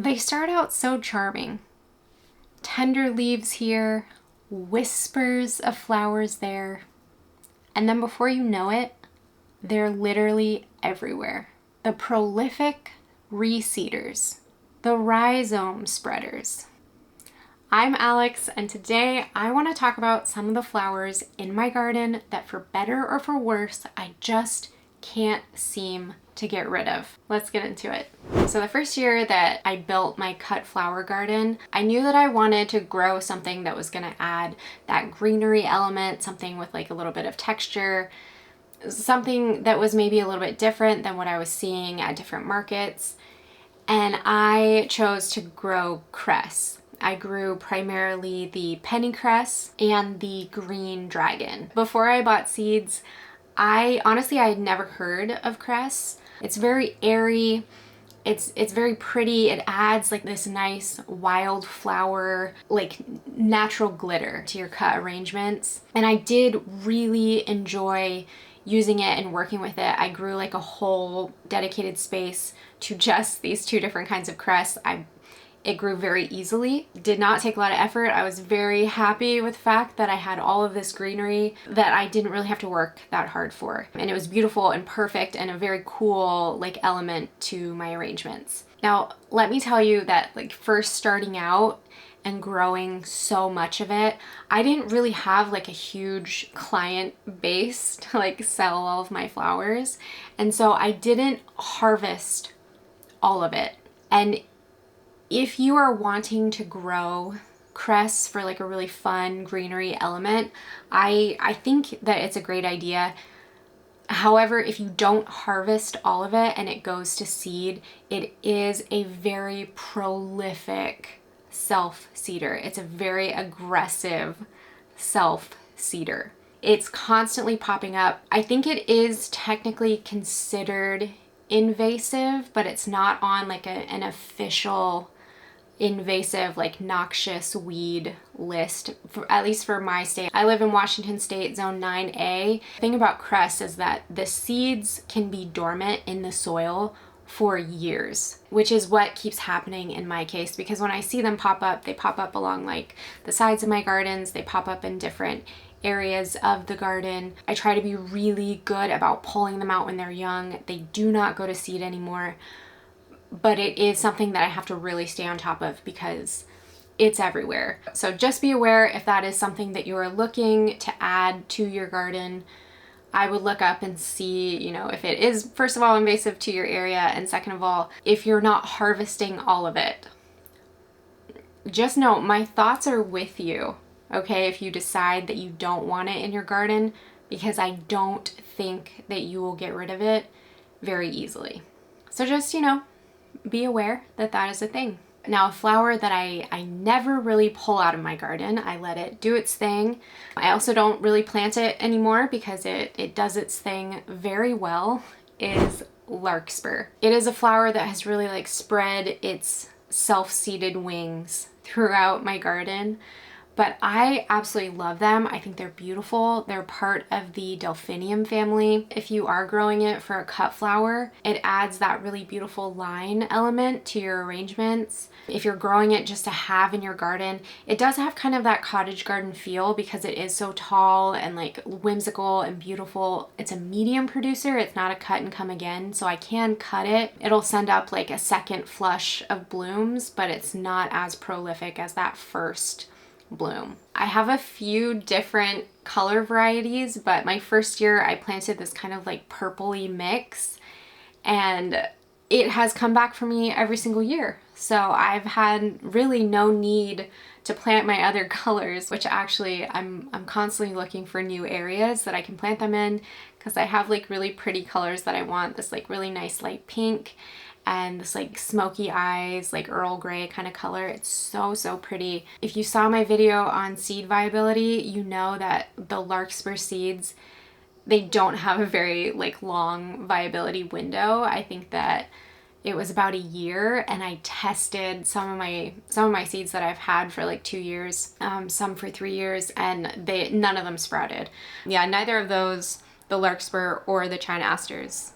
They start out so charming. Tender leaves here, whispers of flowers there, and then before you know it, they're literally everywhere. The prolific reseeders, the rhizome spreaders. I'm Alex, and today I want to talk about some of the flowers in my garden that, for better or for worse, I just can't seem to get rid of. Let's get into it. So the first year that I built my cut flower garden, I knew that I wanted to grow something that was going to add that greenery element, something with like a little bit of texture, something that was maybe a little bit different than what I was seeing at different markets. And I chose to grow cress. I grew primarily the penny cress and the green dragon. Before I bought seeds, I had never heard of cress. It's very airy. It's very pretty. It adds like this nice wildflower, like natural glitter to your cut arrangements. And I did really enjoy using it and working with it. I grew like a whole dedicated space to just these two different kinds of cress. It grew very easily, did not take a lot of effort. I was very happy with the fact that I had all of this greenery that I didn't really have to work that hard for. And it was beautiful and perfect and a very cool like element to my arrangements. Now, let me tell you that like first starting out and growing so much of it, I didn't really have like a huge client base to like sell all of my flowers. And so I didn't harvest all of it. And if you are wanting to grow cress for like a really fun greenery element, I think that it's a great idea. However, if you don't harvest all of it and it goes to seed, it is a very prolific self-seeder. It's a very aggressive self-seeder. It's constantly popping up. I think it is technically considered invasive, but it's not on like an official invasive, like noxious weed list, at least for my state. I live in Washington State, Zone 9A. The thing about cress is that the seeds can be dormant in the soil for years, which is what keeps happening in my case, because when I see them pop up, they pop up along like the sides of my gardens, they pop up in different areas of the garden. I try to be really good about pulling them out when they're young. They do not go to seed anymore. But it is something that I have to really stay on top of because it's everywhere. So just be aware if that is something that you are looking to add to your garden. I would look up and see, if it is, first of all, invasive to your area, and second of all, if you're not harvesting all of it. Just know my thoughts are with you, okay, if you decide that you don't want it in your garden, because I don't think that you will get rid of it very easily. So just, be aware that that is a thing. Now, a flower that I never really pull out of my garden, I let it do its thing. I also don't really plant it anymore because it does its thing very well, is Lark Spur. It is a flower that has really like spread its self-seeded wings throughout my garden. But I absolutely love them. I think they're beautiful. They're part of the Delphinium family. If you are growing it for a cut flower, it adds that really beautiful line element to your arrangements. If you're growing it just to have in your garden, it does have kind of that cottage garden feel because it is so tall and like whimsical and beautiful. It's a medium producer. It's not a cut and come again, so I can cut it. It'll send up like a second flush of blooms, but it's not as prolific as that first bloom. I have a few different color varieties, but my first year I planted this kind of like purpley mix, and it has come back for me every single year. So I've had really no need to plant my other colors, which actually I'm constantly looking for new areas that I can plant them in, because I have like really pretty colors that I want. This like really nice light pink and this like smoky eyes, like Earl Grey kind of color. It's so pretty. If you saw my video on seed viability, you know that the Lark Spur seeds, they don't have a very like long viability window. I think that it was about a year, and I tested some of my seeds that I've had for like 2 years, some for 3 years, and none of them sprouted. Yeah, neither of those, the Lark Spur or the China Asters,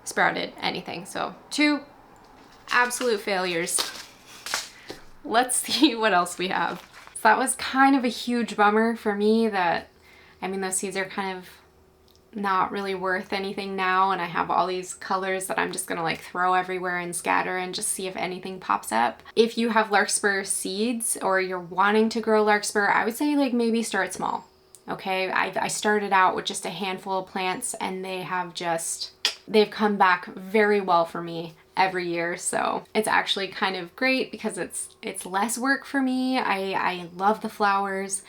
sprouted anything. So 2 absolute failures let's see what else we have. So that was kind of a huge bummer for me that, I mean, those seeds are kind of not really worth anything now, and I have all these colors that I'm just gonna like throw everywhere and scatter and just see if anything pops up. If you have Larkspur seeds or you're wanting to grow Larkspur, I would say like maybe start small. Okay, I started out with just a handful of plants and they've come back very well for me every year. So it's actually kind of great because it's less work for me. I love the flowers.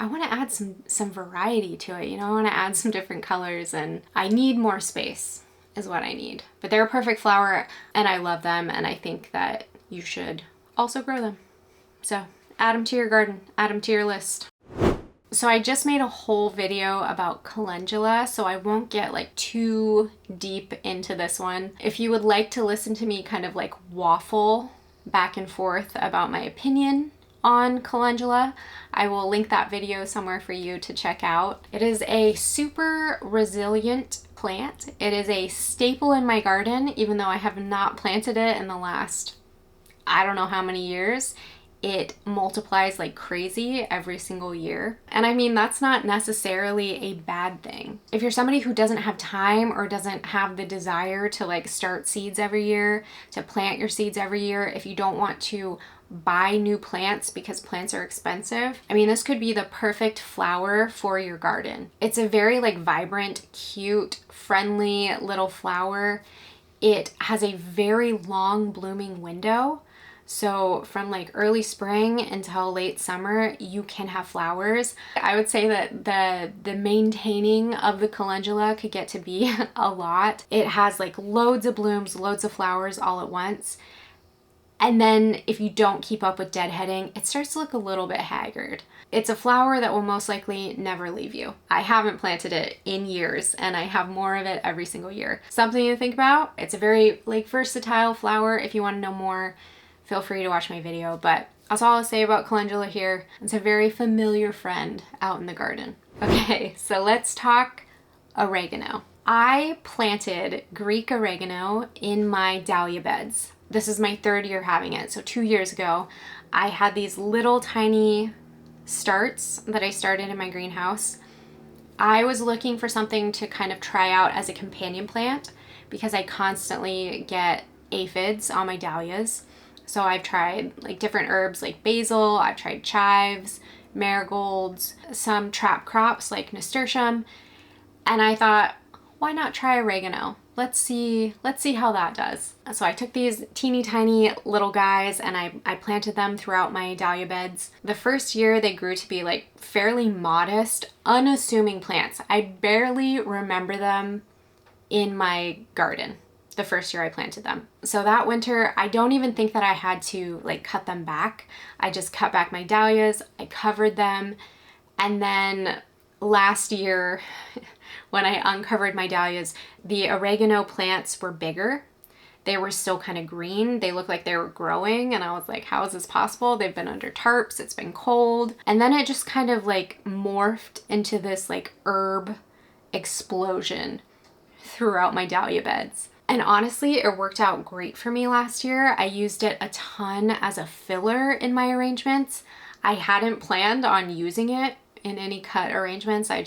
I want to add some variety to it, you know. I want to add some different colors, and I need more space is what I need. But they're a perfect flower and I love them, and I think that you should also grow them. So add them to your garden, add them to your list. So I just made a whole video about calendula, so I won't get like too deep into this one. If you would like to listen to me kind of like waffle back and forth about my opinion on calendula, I will link that video somewhere for you to check out. It is a super resilient plant. It is a staple in my garden, even though I have not planted it in the last, I don't know how many years. It multiplies like crazy every single year. And I mean, that's not necessarily a bad thing. If you're somebody who doesn't have time or doesn't have the desire to like start seeds every year, to plant your seeds every year, if you don't want to buy new plants because plants are expensive, I mean, this could be the perfect flower for your garden. It's a very like vibrant, cute, friendly little flower. It has a very long blooming window. So from like early spring until late summer, you can have flowers. I would say that the maintaining of the calendula could get to be a lot. It has like loads of blooms, loads of flowers all at once. And then if you don't keep up with deadheading, it starts to look a little bit haggard. It's a flower that will most likely never leave you. I haven't planted it in years and I have more of it every single year. Something to think about. It's a very like versatile flower. If you want to know more, feel free to watch my video, but that's all I'll say about calendula here. It's a very familiar friend out in the garden. Okay, so let's talk oregano. I planted Greek oregano in my dahlia beds. This is my third year having it. So 2 years ago, I had these little tiny starts that I started in my greenhouse. I was looking for something to kind of try out as a companion plant because I constantly get aphids on my dahlias. So I've tried like different herbs like basil, I've tried chives, marigolds, some trap crops like nasturtium, and I thought, why not try oregano? Let's see how that does. So I took these teeny tiny little guys and I planted them throughout my dahlia beds. The first year they grew to be like fairly modest, unassuming plants. I barely remember them in my garden the first year I planted them. So that winter, I don't even think that I had to like cut them back. I just cut back my dahlias, I covered them, and then last year when I uncovered my dahlias, the oregano plants were bigger. They were still kind of green. They looked like they were growing, and I was like, how is this possible? They've been under tarps, it's been cold. And then it just kind of like morphed into this like herb explosion throughout my dahlia beds. And honestly, it worked out great for me last year. I used it a ton as a filler in my arrangements. I hadn't planned on using it in any cut arrangements. I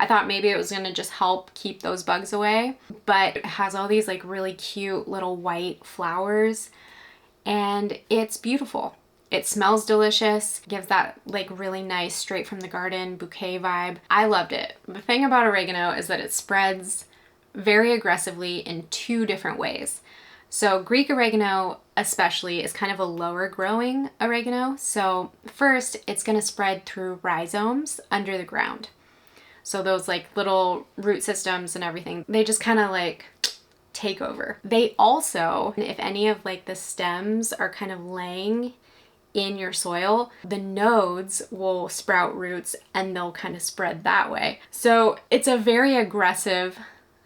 thought maybe it was gonna just help keep those bugs away, but it has all these like really cute little white flowers and it's beautiful. It smells delicious, gives that like really nice straight from the garden bouquet vibe. I loved it. The thing about oregano is that it spreads very aggressively in two different ways. So Greek oregano especially is kind of a lower growing oregano. So first it's going to spread through rhizomes under the ground. So those like little root systems and everything, they just kind of like take over. They also, if any of like the stems are kind of laying in your soil, the nodes will sprout roots and they'll kind of spread that way. So it's a very aggressive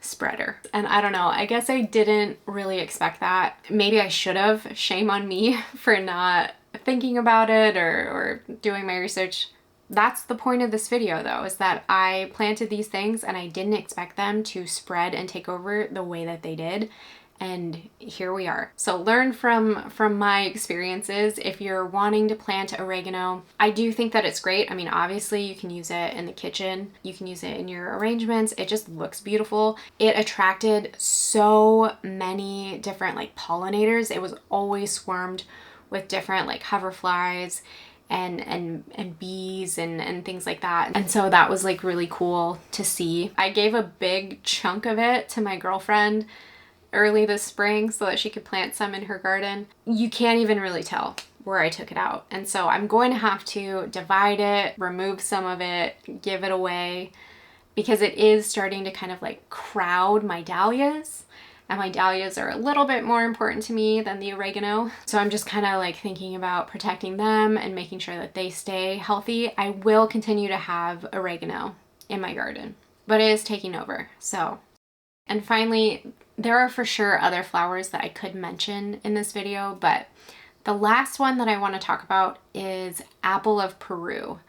spreader. And I don't know, I guess I didn't really expect that. Maybe I should have. Shame on me for not thinking about it or doing my research. That's the point of this video though, is that I planted these things and I didn't expect them to spread and take over the way that they did. And here we are. So learn from my experiences. If you're wanting to plant oregano, I do think that it's great. I mean, obviously you can use it in the kitchen. You can use it in your arrangements. It just looks beautiful. It attracted so many different like pollinators. It was always swarmed with different like hoverflies and bees and things like that. And so that was like really cool to see. I gave a big chunk of it to my girlfriend early this spring so that she could plant some in her garden. You can't even really tell where I took it out. And so I'm going to have to divide it, remove some of it, give it away, because it is starting to kind of like crowd my dahlias. And my dahlias are a little bit more important to me than the oregano. So I'm just kind of like thinking about protecting them and making sure that they stay healthy. I will continue to have oregano in my garden, but it is taking over. So, and finally, there are for sure other flowers that I could mention in this video, but the last one that I want to talk about is Apple of Peru,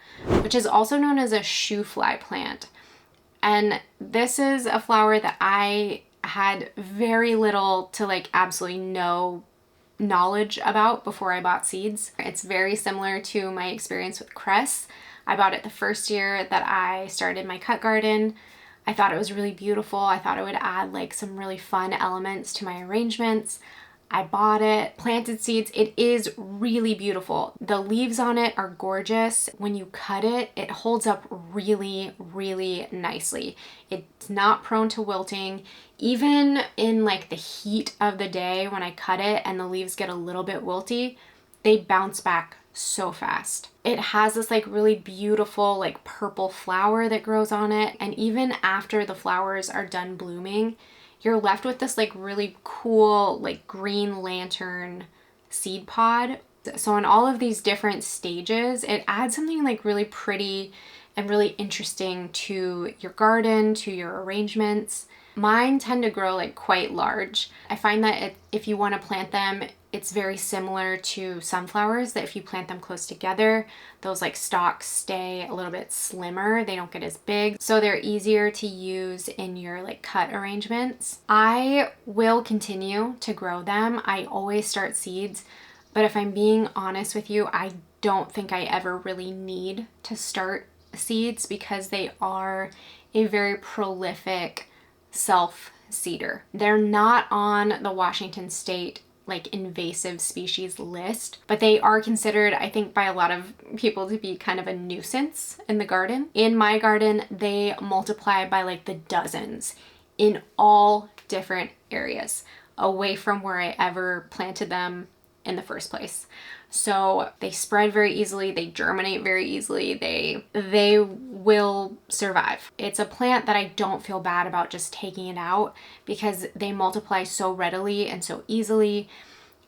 which is also known as a shoe fly plant. And this is a flower that I had very little to like absolutely no knowledge about before I bought seeds. It's very similar to my experience with Crest. I bought it the first year that I started my cut garden. I thought it was really beautiful. I thought it would add like some really fun elements to my arrangements. I bought it, planted seeds. It is really beautiful. The leaves on it are gorgeous. When you cut it, it holds up really, really nicely. It's not prone to wilting. Even in like the heat of the day when I cut it and the leaves get a little bit wilty, they bounce back so fast. It has this like really beautiful like purple flower that grows on it. And even after the flowers are done blooming, you're left with this like really cool like green lantern seed pod. So in all of these different stages, it adds something like really pretty and really interesting to your garden, to your arrangements. Mine tend to grow like quite large. I find that if you want to plant them, it's very similar to sunflowers, that if you plant them close together, those like stalks stay a little bit slimmer. They don't get as big. So they're easier to use in your like cut arrangements. I will continue to grow them. I always start seeds, but if I'm being honest with you, I don't think I ever really need to start seeds because they are a very prolific self-seeder. They're not on the Washington State like invasive species list, but they are considered, I think, by a lot of people to be kind of a nuisance in the garden. In my garden, they multiply by like the dozens in all different areas away from where I ever planted them in the first place. So they spread very easily, they germinate very easily, they will survive. It's a plant that I don't feel bad about just taking it out because they multiply so readily and so easily,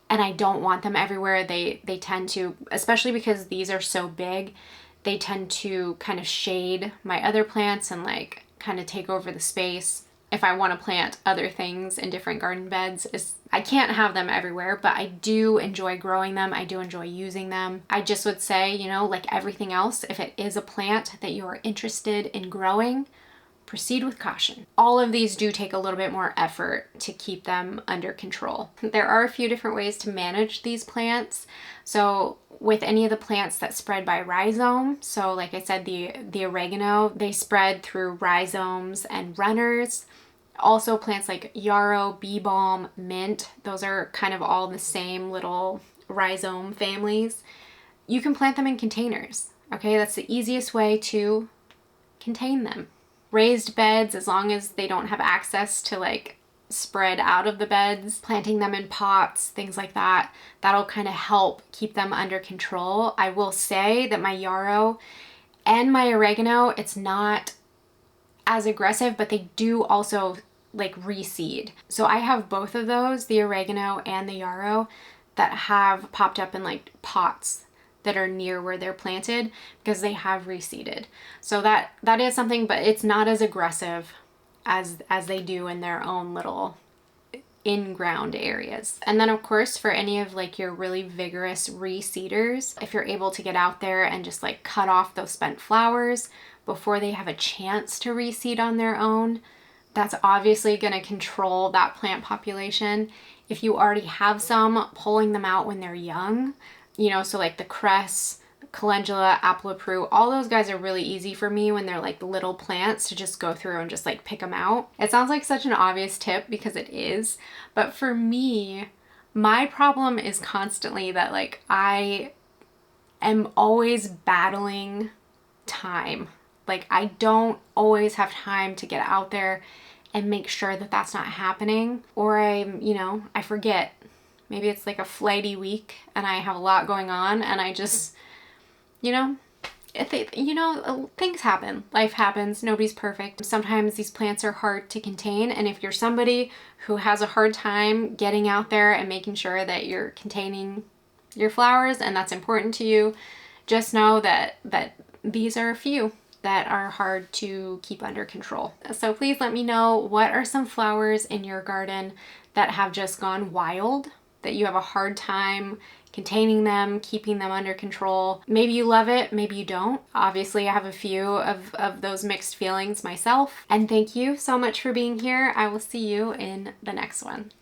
and I don't want them everywhere. They tend to, especially because these are so big, they tend to kind of shade my other plants and like kind of take over the space. If I want to plant other things in different garden beds, I can't have them everywhere, but I do enjoy growing them. I do enjoy using them. I just would say, you know, like everything else, if it is a plant that you are interested in growing, proceed with caution. All of these do take a little bit more effort to keep them under control. There are a few different ways to manage these plants. So with any of the plants that spread by rhizome, so like I said, the oregano, they spread through rhizomes and runners. Also plants like yarrow, bee balm, mint, those are kind of all the same little rhizome families. You can plant them in containers, okay? That's the easiest way to contain them. Raised beds, as long as they don't have access to like spread out of the beds, planting them in pots, things like that, that'll kind of help keep them under control. I will say that my yarrow and my oregano, it's not as aggressive, but they do also like reseed. So I have both of those, the oregano and the yarrow, that have popped up in like pots that are near where they're planted because they have reseeded. So that is something, but it's not as aggressive as they do in their own little in-ground areas. And then of course, for any of like your really vigorous reseeders, if you're able to get out there and just like cut off those spent flowers before they have a chance to reseed on their own, that's obviously going to control that plant population. If you already have some, pulling them out when they're young, you know, so like the Crest, Calendula, Apple of Peru, all those guys are really easy for me when they're like little plants to just go through and just like pick them out. It sounds like such an obvious tip because it is, but for me, my problem is constantly that like I am always battling time. Like I don't always have time to get out there and make sure that that's not happening, or I forget. Maybe it's like a flighty week and I have a lot going on and I just, things happen. Life happens. Nobody's perfect. Sometimes these plants are hard to contain. And if you're somebody who has a hard time getting out there and making sure that you're containing your flowers and that's important to you, just know that these are a few that are hard to keep under control. So please let me know, what are some flowers in your garden that have just gone wild, that you have a hard time containing them, keeping them under control? Maybe you love it, maybe you don't. Obviously, I have a few of those mixed feelings myself. And thank you so much for being here. I will see you in the next one.